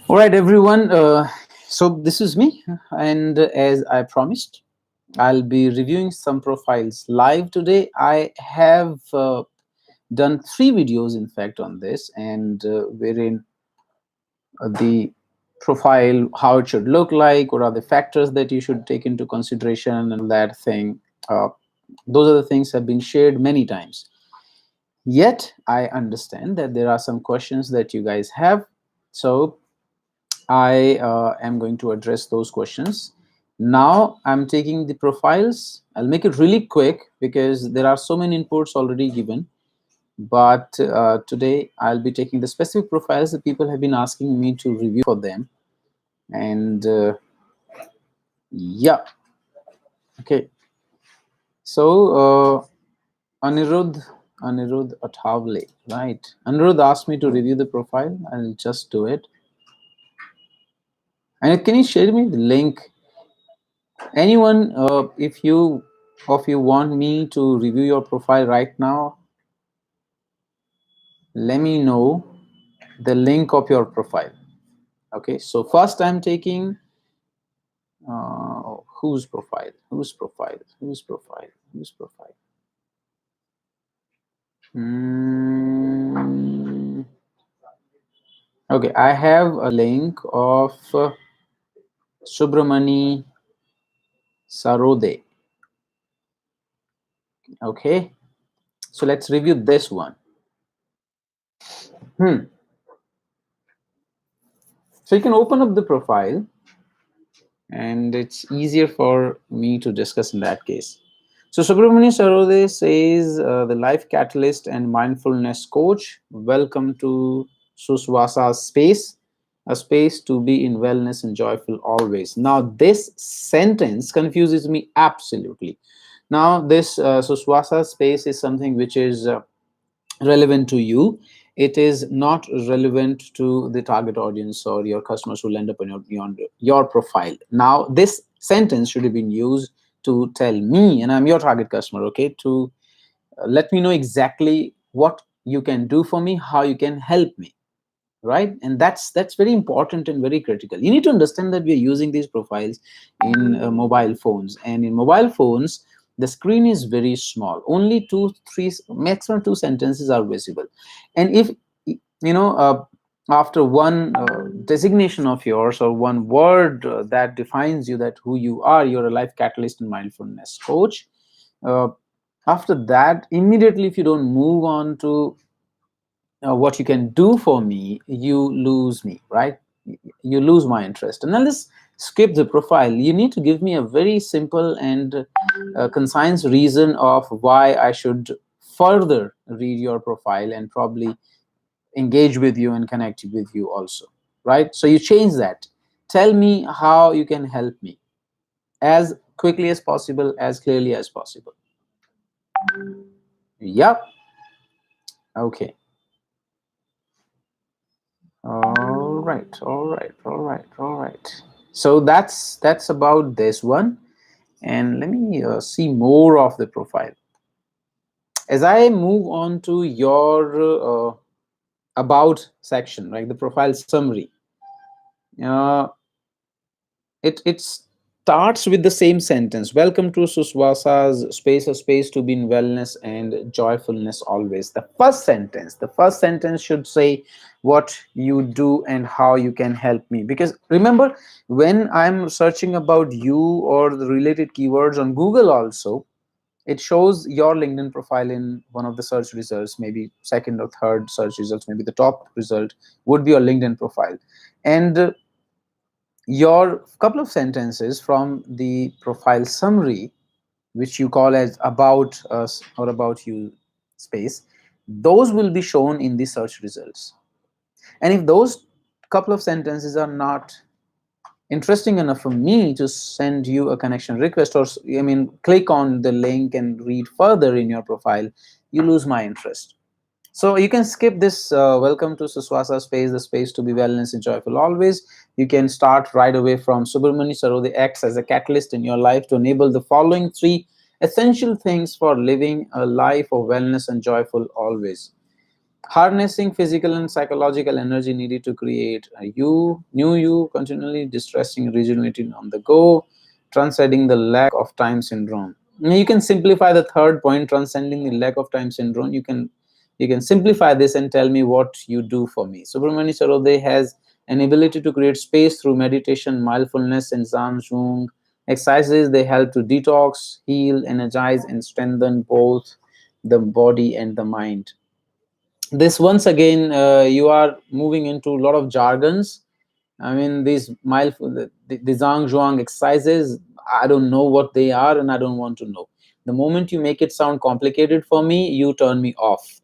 All right, everyone. So this is me, and as I promised, I'll be reviewing some profiles live today. I have done 3 videos, in fact, on this, and wherein the profile, how it should look like, what are the factors that you should take into consideration, and that thing. Uh, those are the things have been shared many times. Yet, I understand that there are some questions that you guys have. So I am going to address those questions. Now I'm taking the profiles. I'll make it really quick because there are so many inputs already given. But today I'll be taking the specific profiles that people have been asking me to review for them. And yeah, okay. So Anirudh Athavle, right? Anirudh asked me to review the profile. I'll just do it. And can you share me the link? Anyone, if you want me to review your profile right now, let me know the link of your profile. Okay, so first I'm taking whose profile? Okay, I have a link of Subramani Sarode. Okay, so let's review this one. So you can open up the profile and it's easier for me to discuss in that case. So Subramani Sarode says, the life catalyst and mindfulness coach, welcome to Suswasa's space, a space to be in wellness and joyful always. Now this sentence confuses me absolutely. Now this Suswasa space is something which is relevant to you. It is not relevant to the target audience or your customers who land up on your profile. Now this sentence should have been used to tell me, and I'm your target customer, okay, to let me know exactly what you can do for me, how you can help me, right? And that's very important and very critical. You need to understand that we are using these profiles in mobile phones, and in mobile phones the screen is very small. Only 2 3 maximum 2 sentences are visible. And if you know after one designation of yours or one word that defines you, that who you are, you're a life catalyst and mindfulness coach, uh, after that immediately if you don't move on to what you can do for me, you lose me, right? You lose my interest. And then let's skip the profile. You need to give me a very simple and concise reason of why I should further read your profile and probably engage with you and connect with you also, right? So you change that. Tell me how you can help me as quickly as possible, as clearly as possible. Yep. Okay. All right. So that's about this one, and let me see more of the profile. As I move on to your about section, right, the profile summary, uh, it starts with the same sentence: welcome to Suswasa's space, a space to be in wellness and joyfulness always. The first sentence should say what you do and how you can help me. Because remember, when I'm searching about you or the related keywords on Google also, it shows your LinkedIn profile in one of the search results, maybe second or third search results, maybe the top result would be your LinkedIn profile. And your couple of sentences from the profile summary, which you call as about us or about you space, those will be shown in the search results. And if those couple of sentences are not interesting enough for me to send you a connection request, or click on the link and read further in your profile, you lose my interest. So you can skip this welcome to Suswasa space, the space to be wellness and joyful always. You can start right away from Subramani Sarode acts as a catalyst in your life to enable the following 3 essential things for living a life of wellness and joyful always. Harnessing physical and psychological energy needed to create a new you, continually distressing, rejuvenating on the go, transcending the lack of time syndrome. Now, you can simplify the third point, transcending the lack of time syndrome. You can simplify this and tell me what you do for me. Subramani Sarode has an ability to create space through meditation, mindfulness, and Zhang exercises. They help to detox, heal, energize, and strengthen both the body and the mind. This once again, you are moving into a lot of jargons. I mean, these the Zhang Zhuang exercises, I don't know what they are and I don't want to know. The moment you make it sound complicated for me, you turn me off.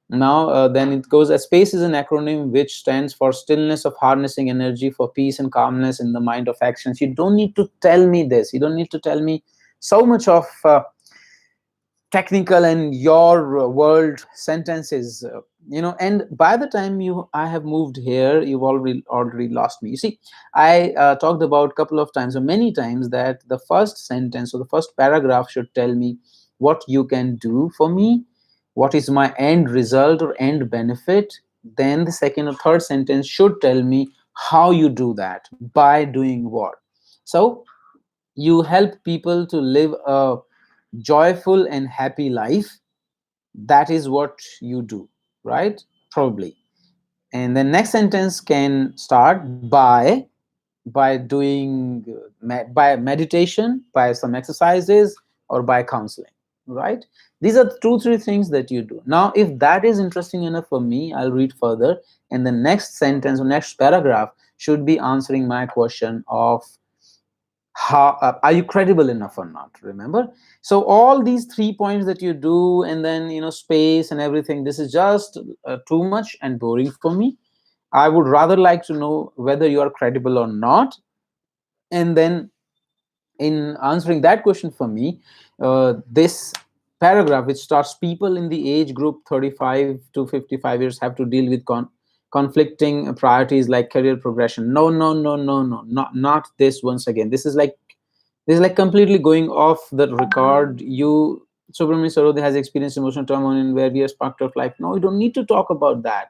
Now, then it goes, a space is an acronym which stands for stillness of harnessing energy for peace and calmness in the mind of actions. You don't need to tell me this. You don't need to tell me so much of technical and your world sentences, and by the time you I have moved here, you've already lost me. You see, I talked about a couple of times or many times that the first sentence or the first paragraph should tell me what you can do for me, what is my end result or end benefit. Then the second or third sentence should tell me how you do that, by doing what. So you help people to live a joyful and happy life. That is what you do, right? Probably. And the next sentence can start by doing by meditation, by some exercises, or by counseling, right? These are the two three things that you do. Now, if that is interesting enough for me, I'll read further, and the next sentence or next paragraph should be answering my question of how are you credible enough or not. Remember, so all these 3 points that you do, and then space and everything, this is just too much and boring for me. I would rather like to know whether you are credible or not. And then, in answering that question for me, this paragraph which starts, people in the age group 35 to 55 years have to deal with conflicting priorities like career progression. No, no, no, no, no, not this. Once again, this is like completely going off the record. You, Subramani Sarode, has experienced emotional turmoil in various parts of life. No, you don't need to talk about that.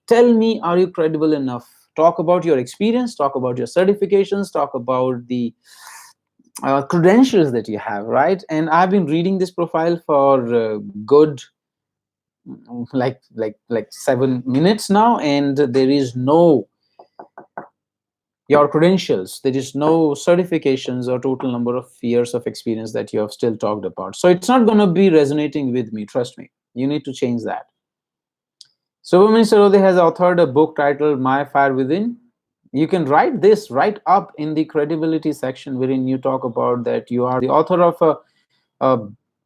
Tell me, are you credible enough? Talk about your experience, talk about your certifications, talk about the credentials that you have, right? And I've been reading this profile for good, like 7 minutes now, and there is no your credentials, there is no certifications or total number of years of experience that you have still talked about. So it's not going to be resonating with me, trust me. You need to change that. Subhamani Sarode has authored a book titled My Fire Within. You can write this right up in the credibility section, wherein you talk about that you are the author of a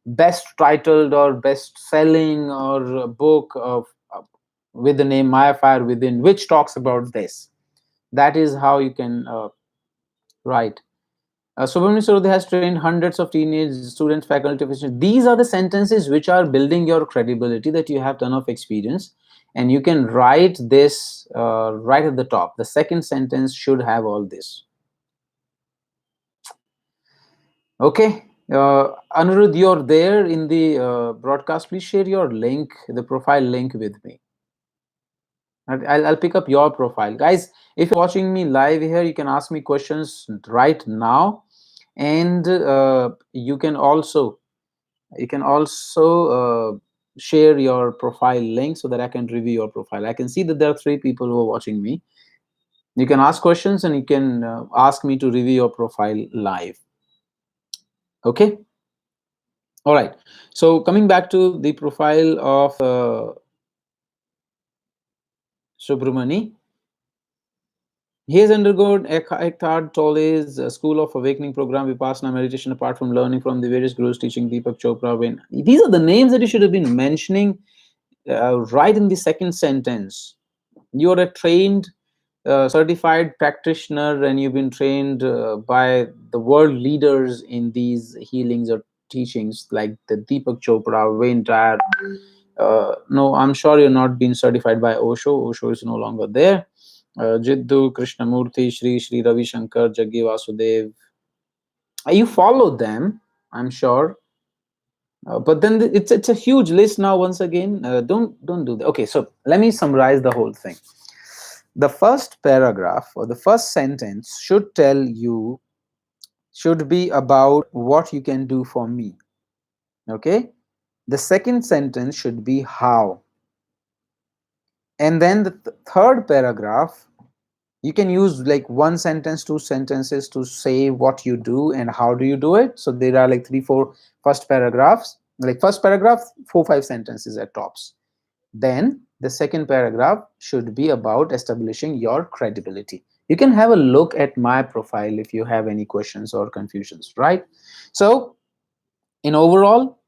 best titled or best selling or a book of with the name My Fire Within, which talks about this. That is how you can write. Subramani Sarode has trained hundreds of teenage students, faculty officials. These are the sentences which are building your credibility, that you have ton of experience, and you can write this right at the top. The second sentence should have all this. Okay, Anirudh, you're there in the broadcast. Please share your link, the profile link, with me. I'll pick up your profile, guys. If you're watching me live here, you can ask me questions right now, and you can also share your profile link so that I can review your profile. I can see that there are 3 people who are watching me. You can ask questions and you can ask me to review your profile live. Okay. All right. So coming back to the profile of Subramani. He has undergone Eckhart Tolle's School of Awakening program, Vipassana meditation, apart from learning from the various gurus teaching Deepak Chopra. These are the names that you should have been mentioning right in the second sentence. You are a trained, certified practitioner, and you've been trained by the world leaders in these healings or teachings, like the Deepak Chopra, Wayne Dyer. No, I'm sure you're not being certified by Osho. Osho is no longer there. Jiddu, Krishnamurti, Sri Ravi Shankar, Jaggi Vasudev. You follow them, I'm sure. But then it's a huge list now. Once again, don't do that. Okay, so let me summarize the whole thing. The first paragraph or the first sentence should tell you, should be about what you can do for me. Okay, the second sentence should be how, and then the third paragraph, you can use like one sentence, two sentences to say what you do and how do you do it. So there are like 3 4 first paragraphs, like first paragraph 4 5 sentences at tops. Then the second paragraph should be about establishing your credibility. You can have a look at my profile if you have any questions or confusions, right? So in overall,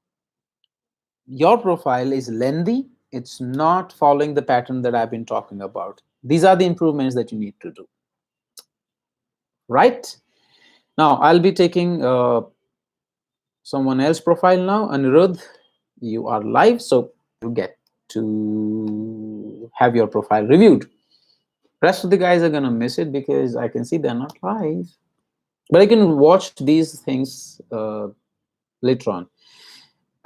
your profile is lengthy, it's not following the pattern that I've been talking about. These are the improvements that you need to do, right? Now I'll be taking someone else profile now. Anirudh, you are live, so you get to have your profile reviewed. Rest of the guys are gonna miss it because I can see they're not live, but I can watch these things later on.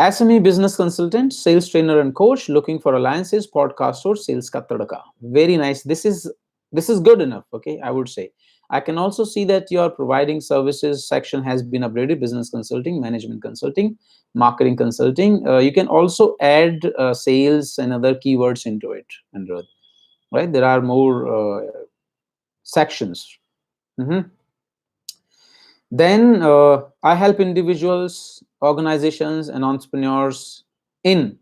SME business consultant, sales trainer and coach, looking for alliances, podcast or sales ka tadka. Very nice. This is good enough. Okay, I would say. I can also see that your providing services section has been upgraded: business consulting, management consulting, marketing consulting. You can also add sales and other keywords into it, Android. Right? There are more sections. Mhm. Then I help individuals, organizations, and entrepreneurs in.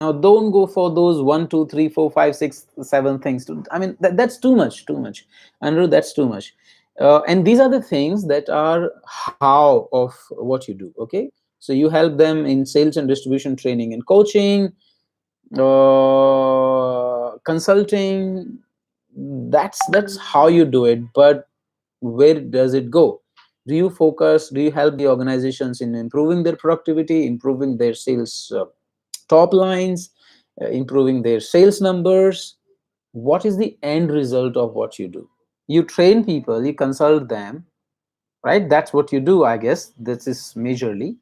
Now, don't go for those 1 2 3 4 5 6 7 things. I mean, that's too much, too much. Andrew, that's too much. And these are the things that are how of what you do. Okay, so you help them in sales and distribution training and coaching, consulting. That's how you do it. But where does it go? Do you focus, do you help the organizations in improving their productivity, improving their sales top lines, improving their sales numbers? What is the end result of what you do? You train people, you consult them, right? That's what you do, I guess. This is majorly,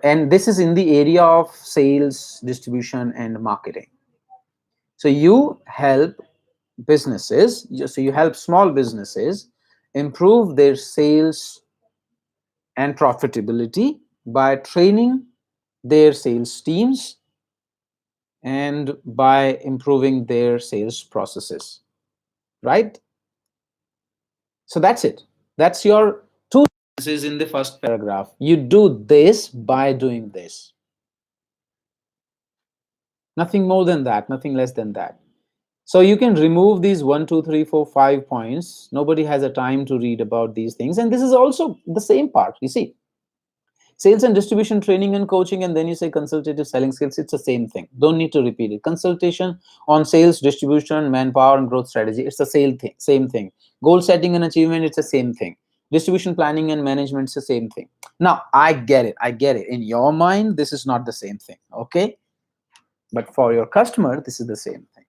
and this is in the area of sales, distribution, and marketing. So you help businesses, so you help small businesses improve their sales and profitability by training their sales teams and by improving their sales processes, right? So that's it. That's your two sentences in the first paragraph. You do this by doing this. Nothing more than that, nothing less than that. So you can remove these 1 2 3 4 5 points. Nobody has a time to read about these things. And this is also the same part. You see, sales and distribution training and coaching, and then you say consultative selling skills, it's the same thing. Don't need to repeat it. Consultation on sales, distribution, manpower, and growth strategy, it's the same thing. Goal setting and achievement, it's the same thing. Distribution planning and management, it's the same thing. Now I get it. In your mind, this is not the same thing, okay? But for your customer, this is the same thing.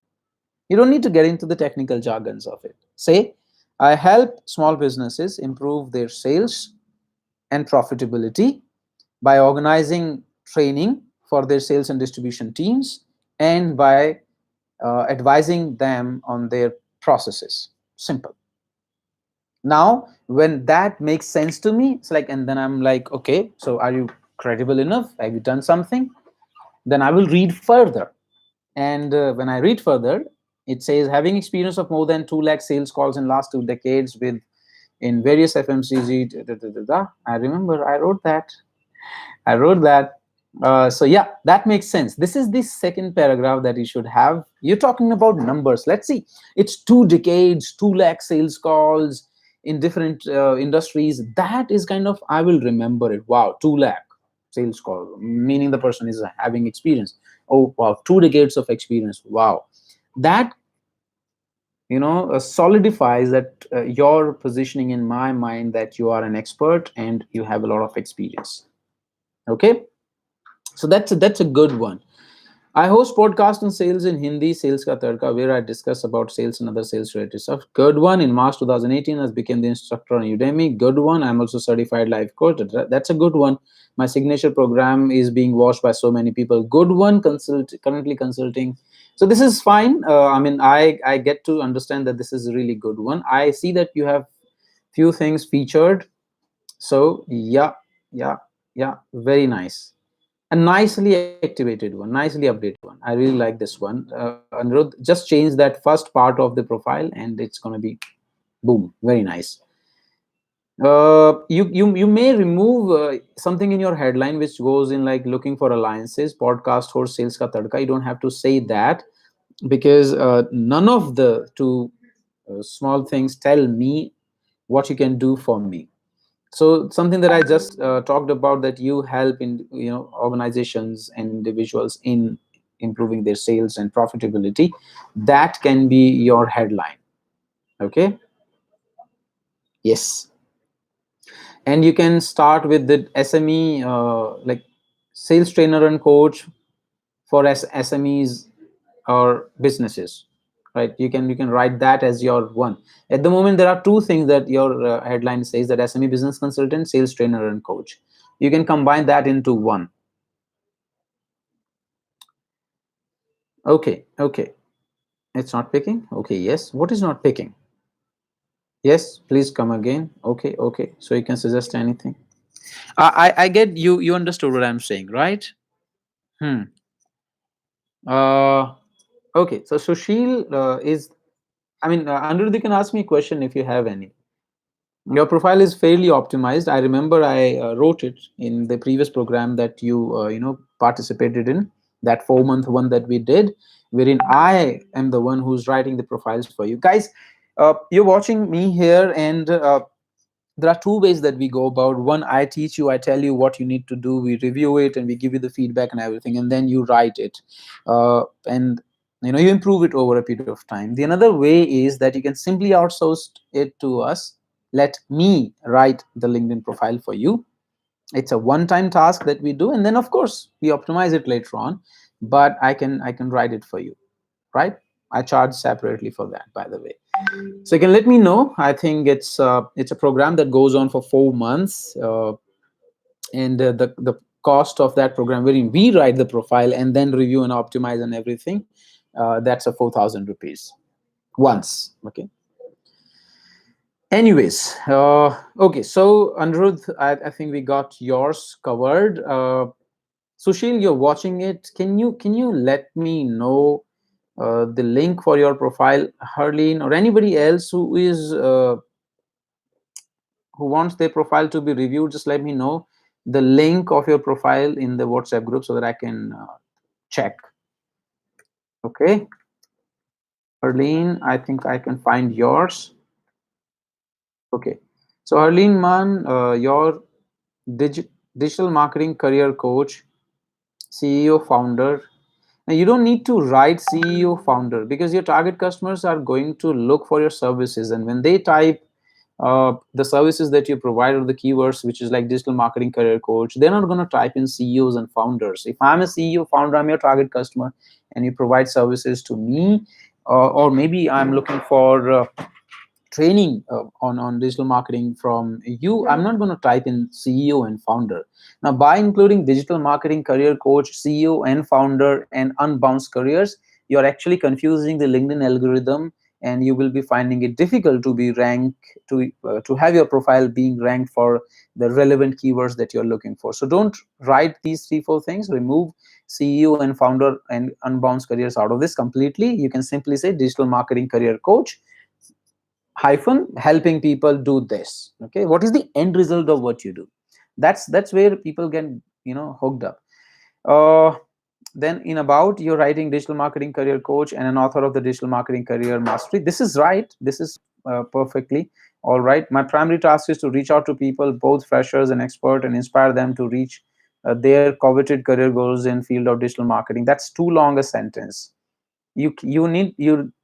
You don't need to get into the technical jargons of it. Say, I help small businesses improve their sales and profitability by organizing training for their sales and distribution teams, and by advising them on their processes. Simple. Now when that makes sense to me, it's like, and then I'm like, okay, so are you credible enough? Have you done something? Then I will read further. And when I read further, it says having experience of more than 2 lakh sales calls in last 2 decades with in various FMCG. I remember I wrote that. I wrote that. So yeah, that makes sense. This is the second paragraph that you should have. You're talking about numbers. Let's see. It's 2 decades, 2 lakh sales calls in different industries. That is kind of, I will remember it. Wow, 2 lakh sales call, meaning the person is having experience. Oh wow, 2 decades of experience. Wow, that solidifies that your positioning in my mind that you are an expert and you have a lot of experience. Okay, so that's a good one. I host podcast on sales in Hindi, Sales Ka Tadka, where I discuss about sales and other sales related stuff. Good one. In March 2018, I became the instructor on Udemy. Good one. I'm also certified life coach. That's a good one. My signature program is being watched by so many people. Good one. Currently consulting. So this is fine. I mean, I get to understand that this is a really good one. I see that you have few things featured. So yeah, yeah, yeah. Very nice. A nicely activated one, nicely updated one. I really like this one. Anirudh, just change that first part of the profile and it's going to be boom, very nice. You may remove something in your headline which goes in like looking for alliances, podcast or sales ka tadka. You don't have to say that because none of the two small things tell me what you can do for me. So something that I just talked about, that you help in organizations and individuals in improving their sales and profitability, that can be your headline. Okay. Yes. And you can start with the SME, like sales trainer and coach for SMEs or businesses, right? You can write that as your one. At the moment there are two things that your headline says, that SME business consultant, sales trainer and coach. You can combine that into one. Okay, okay. It's not picking. Okay, yes. What is not picking? Yes, please come again. Okay, okay. So you can suggest anything. I get you. You understood what I'm saying, right? Hmm. Uh. Okay. So Sushil is. I mean, Anirudh, you can ask me a question if you have any. Your profile is fairly optimized. I remember I wrote it in the previous program that you participated in, that 4 month one that we did, wherein I am the one who's writing the profiles for you guys. You're watching me here, and there are two ways that we go about. One, I teach you, I tell you what you need to do, we review it and we give you the feedback and everything, and then you write it, and you improve it over a period of time. The another way is that you can simply outsource it to us. Let me write the LinkedIn profile for you. It's a one time task that we do, and then of course we optimize it later on, but I can write it for you, right? I charge separately for that, by the way. So you can let me know. I think it's a program that goes on for 4 months, and the cost of that program, wherein we write the profile and then review and optimize and everything, that's a 4,000 rupees once. Okay. Anyways, okay. So Anirudh, I think we got yours covered. Sushil, you're watching it. Can you let me know the link for your profile? Harleen or anybody else who wants their profile to be reviewed, just let me know the link of your profile in the WhatsApp group so that I can check. Okay, Arlene, I think I can find yours. Okay, so Arlene Man, your digital marketing career coach, CEO, founder. Now you don't need to write CEO, founder, because your target customers are going to look for your services, and when they type the services that you provide or the keywords, which is like digital marketing career coach, they're not going to type in CEOs and founders. If I'm a CEO, founder, I'm your target customer, and you provide services to me, or maybe I'm looking for training on digital marketing from you, I'm not going to type in CEO and founder. Now, by including digital marketing career coach, CEO and founder and unbounced careers, you're actually confusing the LinkedIn algorithm, and you will be finding it difficult to be ranked, to have your profile being ranked for the relevant keywords that you're looking for. So don't write these 3 4 things. Remove CEO and founder and unbounced careers out of this completely. You can simply say digital marketing career coach hyphen helping people do this. Okay, what is the end result of what you do? That's where people get hooked up. uh then in about, you're writing digital marketing career coach and an author of the digital marketing career mastery. This is right. This is perfectly all right. My primary task is to reach out to people, both freshers and expert, and inspire them to reach their coveted career goals in field of digital marketing. That's too long a sentence. You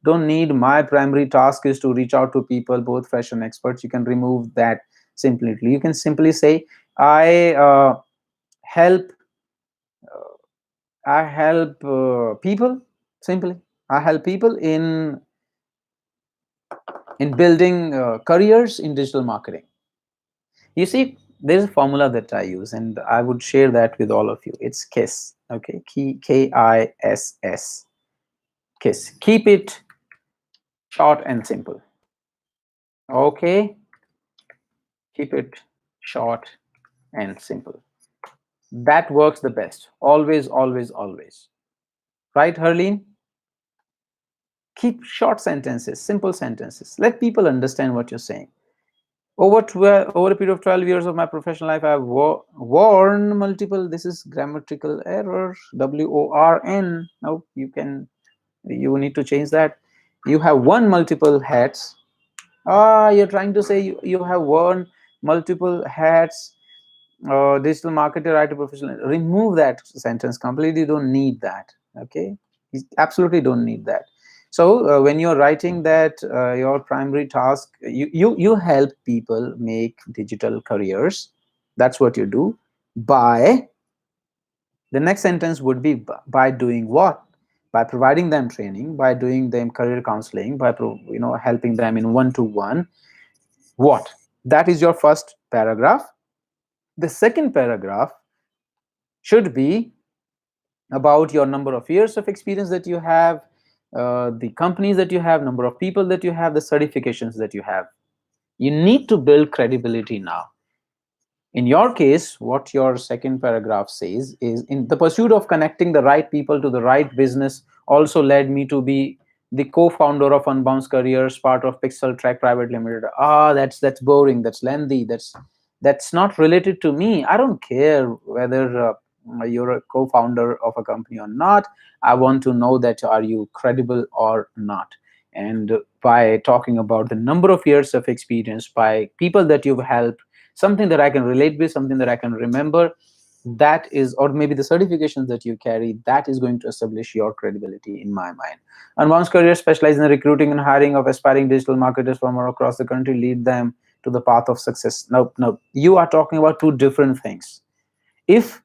don't need my primary task is to reach out to people, both fresh and experts. You can remove that simply. You can simply say I help I help people, simply. I help people in building careers in digital marketing. You see, there's a formula that I use, and I would share that with all of you. It's KISS, okay? KISS, KISS. Keep it short and simple, okay? Keep it short and simple. That works the best. Always, always, always. Right, Herline? Keep short sentences, simple sentences. Let people understand what you're saying. Over a period of 12 years of my professional life, I've worn multiple, this is grammatical error, WORN. No, you need to change that. You have worn multiple hats. You're trying to say you have worn multiple hats, digital marketer, IT professional. Remove that sentence completely. You don't need that. Okay, you absolutely don't need that. So when you're writing that your primary task, you help people make digital careers. That's what you do. By the next sentence would be by doing what? By providing them training, by doing them career counseling, by helping them in one-to-one. What? That is your first paragraph. The second paragraph should be about your number of years of experience that you have, the companies that you have, number of people that you have, the certifications that you have. You need to build credibility now. In your case, what your second paragraph says is, in the pursuit of connecting the right people to the right business also led me to be the co-founder of Unbounce Careers, part of Pixel Track Private Limited. That's boring, that's lengthy, that's not related to me. I don't care whether you're a co-founder of a company or not. I want to know that are you credible or not. And by talking about the number of years of experience, by people that you've helped, something that I can relate with, something that I can remember, that is, or maybe the certifications that you carry, that is going to establish your credibility in my mind. Advanced Career specializes in the recruiting and hiring of aspiring digital marketers from all across the country, lead them to the path of success. No, you are talking about two different things. If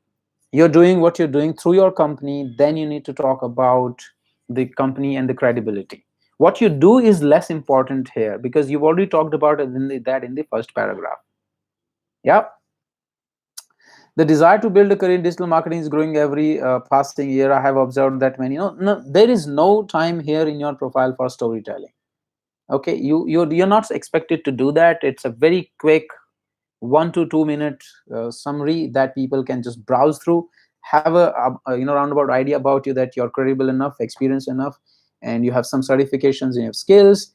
you're doing what you're doing through your company, then you need to talk about the company and the credibility. What you do is less important here because you've already talked about that in the first paragraph. Yeah. The desire to build a career in digital marketing is growing every passing year. I have observed that many. No, there is no time here in your profile for storytelling. Okay, you're not expected to do that. It's a very quick 1 to 2 minute summary that people can just browse through, have a roundabout idea about you, that you're credible enough, experienced enough, and you have some certifications and you have skills,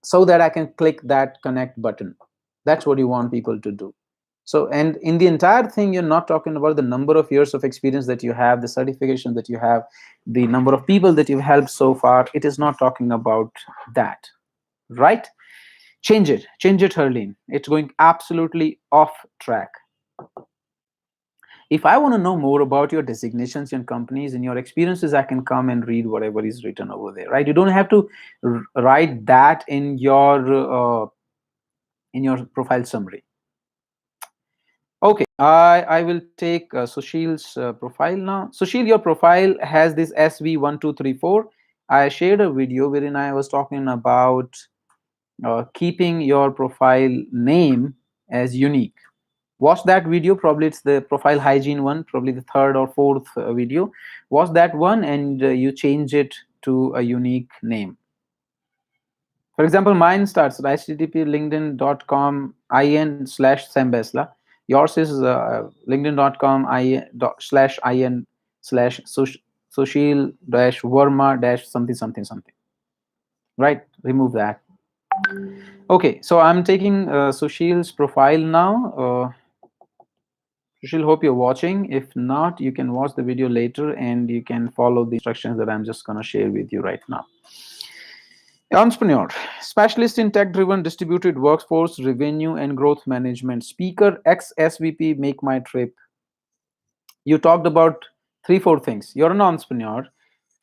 so that I can click that connect button. That's what you want people to do. So, and in the entire thing, you're not talking about the number of years of experience that you have, the certification that you have, the number of people that you've helped so far. It is not talking about that, right? Change it, Herline. It's going absolutely off track. If I want to know more about your designations and companies and your experiences, I can come and read whatever is written over there, right? You don't have to write that in your profile summary. Okay, I will take Sushil's profile now. Sushil, your profile has this SV1234. I shared a video wherein I was talking about keeping your profile name as unique. Watch that video. Probably it's the profile hygiene one, probably the third or fourth video. Watch that one and you change it to a unique name. For example, mine starts http linkedin.com in/sambesla. Yours is linkedin.com in/slash sushil -verma something something something. Right? Remove that. Okay, so I'm taking Sushil's profile now. Sushil, hope you're watching. If not, you can watch the video later and you can follow the instructions that I'm just going to share with you right now. Entrepreneur, specialist in tech-driven distributed workforce, revenue and growth management, speaker, ex-SVP, make my trip. You talked about 3-4 things. You're an entrepreneur.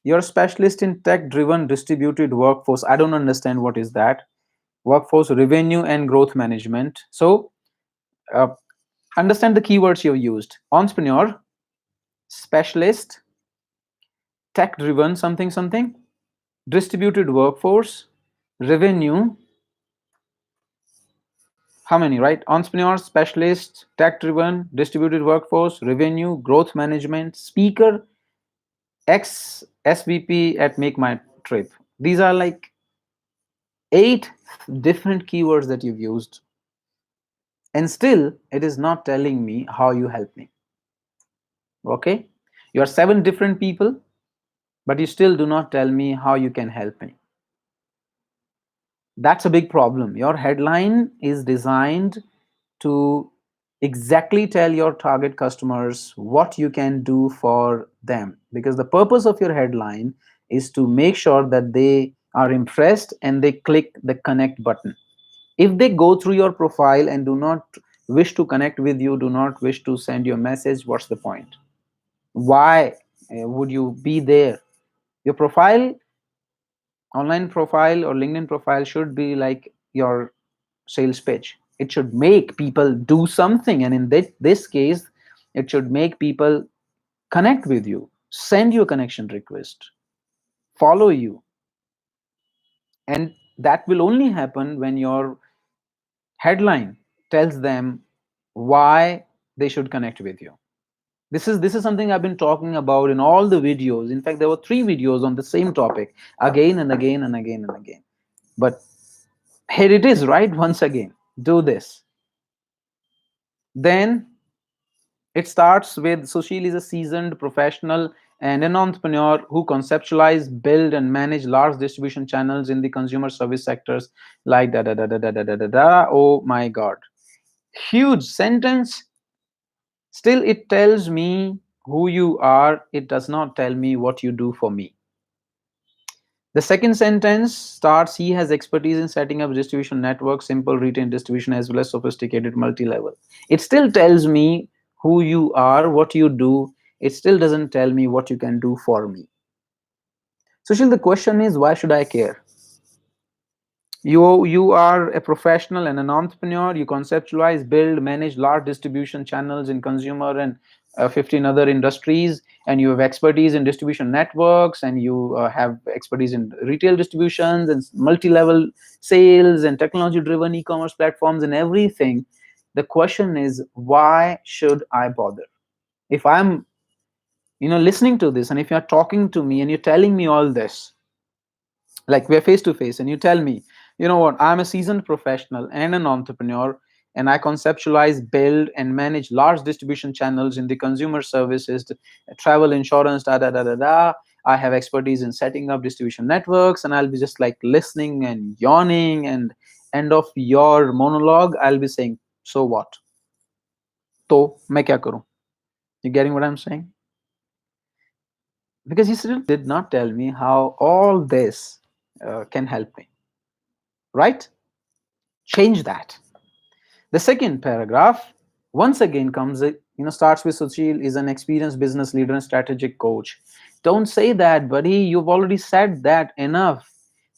You're a specialist in tech-driven distributed workforce. I don't understand what is that. Workforce, revenue and growth management. So understand the keywords you've used. Entrepreneur, specialist, tech driven something something, distributed workforce, revenue, how many, right? Entrepreneur, specialist, tech driven, distributed workforce, revenue, growth management, speaker, ex SVP at Make My Trip. These are like 8 different keywords that you've used, and still it is not telling me how you help me. Okay, you are 7 different people, but you still do not tell me how you can help me. That's a big problem. Your headline is designed to exactly tell your target customers what you can do for them, because the purpose of your headline is to make sure that they are impressed and they click the connect button. If they go through your profile and do not wish to connect with you, do not wish to send you a message, what's the point? Why would you be there? Your profile, online profile or LinkedIn profile, should be like your sales pitch. It should make people do something, and in this case, it should make people connect with you, send you a connection request, follow you. And that will only happen when your headline tells them why they should connect with you. This is something I've been talking about in all the videos. In fact, there were 3 videos on the same topic, again and again and again and again. But here it is, right? Once again, do this. Then it starts with, Sushil is a seasoned professional and an entrepreneur who conceptualize, build, and manage large distribution channels in the consumer service sectors like da da da da da da da da da. Oh my God. Huge sentence. Still, it tells me who you are. It does not tell me what you do for me. The second sentence starts, he has expertise in setting up distribution networks, simple retail distribution, as well as sophisticated multi-level. It still tells me who you are, what you do. It still doesn't tell me what you can do for me. Sushil, the question is, why should I care? You are a professional and an entrepreneur. You conceptualize, build, manage large distribution channels in consumer and 15 other industries, and you have expertise in distribution networks, and you have expertise in retail distributions and multi-level sales and technology driven e-commerce platforms and everything. The question is, why should I bother? If I'm listening to this, and if you're talking to me and you're telling me all this, like we're face to face, and you tell me, you know what, I'm a seasoned professional and an entrepreneur, and I conceptualize, build, and manage large distribution channels in the consumer services, travel, insurance, da da da da da. I have expertise in setting up distribution networks, and I'll be just like listening and yawning, and end of your monologue I'll be saying, so what? तो मैं क्या करूं? You getting what I'm saying? Because you still did not tell me how all this can help me, right? Change that. The second paragraph once again starts with, Sushil is an experienced business leader and strategic coach. Don't say that, buddy. You've already said that enough.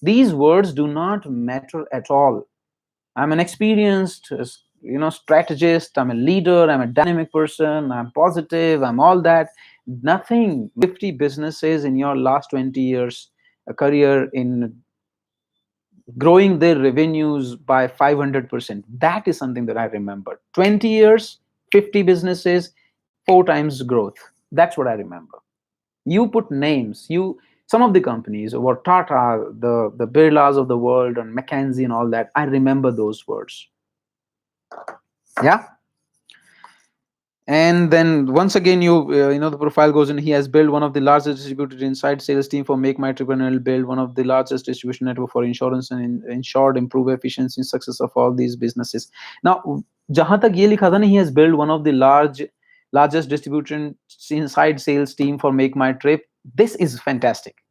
These words do not matter at all. I'm an experienced, strategist. I'm a leader. I'm a dynamic person. I'm positive. I'm all that. Nothing. 50 businesses in your last 20 years, a career in growing their revenues by 500%. That is something that I remember. 20 years, 50 businesses, 4 times growth. That's what I remember. You put names, some of the companies, or Tata, the Birlas of the world, and McKinsey and all that, I remember those words. Yeah. And then once again, the profile goes in. He has built one of the largest distributed inside sales team for Make My Trip, and will build one of the largest distribution network for insurance, and ensured improve efficiency and success of all these businesses. Now, jahan tak ye likha tha na, he has built one of the largest distribution inside sales team for Make My Trip. This is fantastic.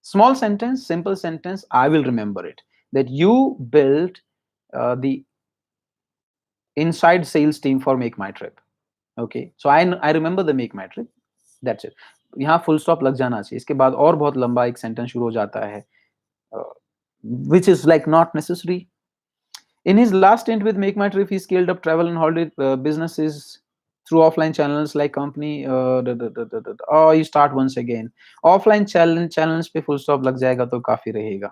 Small sentence, simple sentence. I will remember it. That you built the inside sales team for Make My Trip. Okay, so I remember the Make My Trip. That's it. यहाँ full stop लग जाना चाहिए. इसके बाद और बहुत लंबा एक sentence शुरू हो जाता है, which is like not necessary. In his last stint with Make My Trip, he scaled up travel and holiday businesses through offline channels like company, or you start once again. Offline channels पे full stop लग जाएगा तो काफी रहेगा.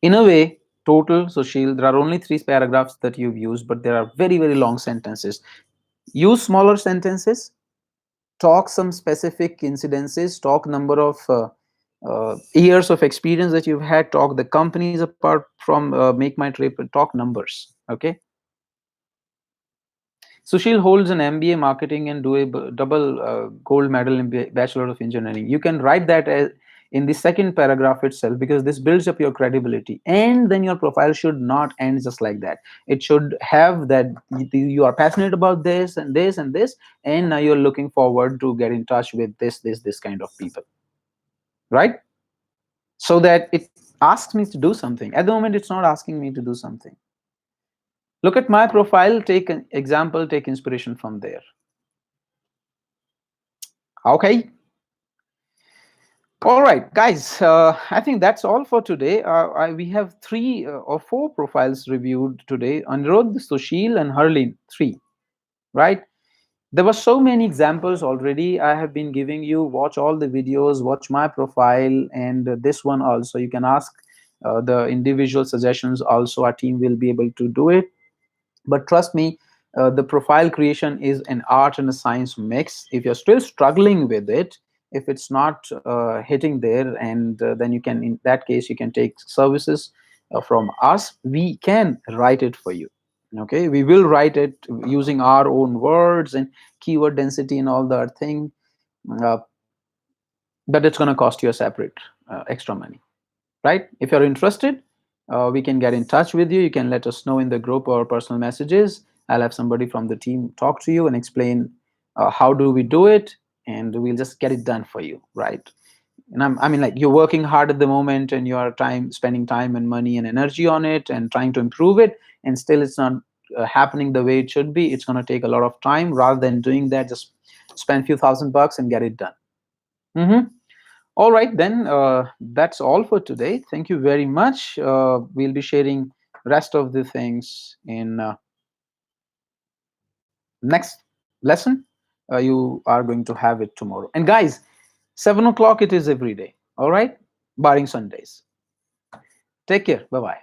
In a way, total, Sushil, there are only three paragraphs that you've used, but there are very, very long sentences. Use smaller sentences, talk some specific incidences, talk number of years of experience that you've had, talk the companies apart from Make My Trip, talk numbers. Okay. Sushil holds an MBA marketing and do a double gold medal in Bachelor of Engineering. You can write that as in the second paragraph itself, because this builds up your credibility. And then your profile should not end just like that. It should have that you are passionate about this and this and this, and now you're looking forward to get in touch with this kind of people, right? So that it asks me to do something. At the moment, it's not asking me to do something. Look at my profile, take an example, take inspiration from there. Okay. All right, guys. I think that's all for today. We have three or four profiles reviewed today: Anirudh, Sushil, and Harleen. Three, right? There were so many examples already. I have been giving you. Watch all the videos. Watch my profile, and this one also. You can ask the individual suggestions. Also, our team will be able to do it. But trust me, the profile creation is an art and a science mix. If you're still struggling with it, if it's not hitting there, and then you can, in that case, you can take services from us. We can write it for you. Okay, we will write it using our own words and keyword density and all that thing. uh, but it's going to cost you a separate extra money, right? If you're interested, we can get in touch with you. You can let us know in the group or personal messages. I'll have somebody from the team talk to you and explain how do we do it, and we'll just get it done for you, right? And I mean, like, you're working hard at the moment, and you are spending time and money and energy on it and trying to improve it, and still it's not happening the way it should be. It's going to take a lot of time. Rather than doing that, just spend a few $1,000 and get it done. All right, then, that's all for today. Thank you very much. We'll be sharing rest of the things in next lesson. You are going to have it tomorrow. And guys, 7 o'clock it is every day. All right, barring Sundays. Take care. Bye bye.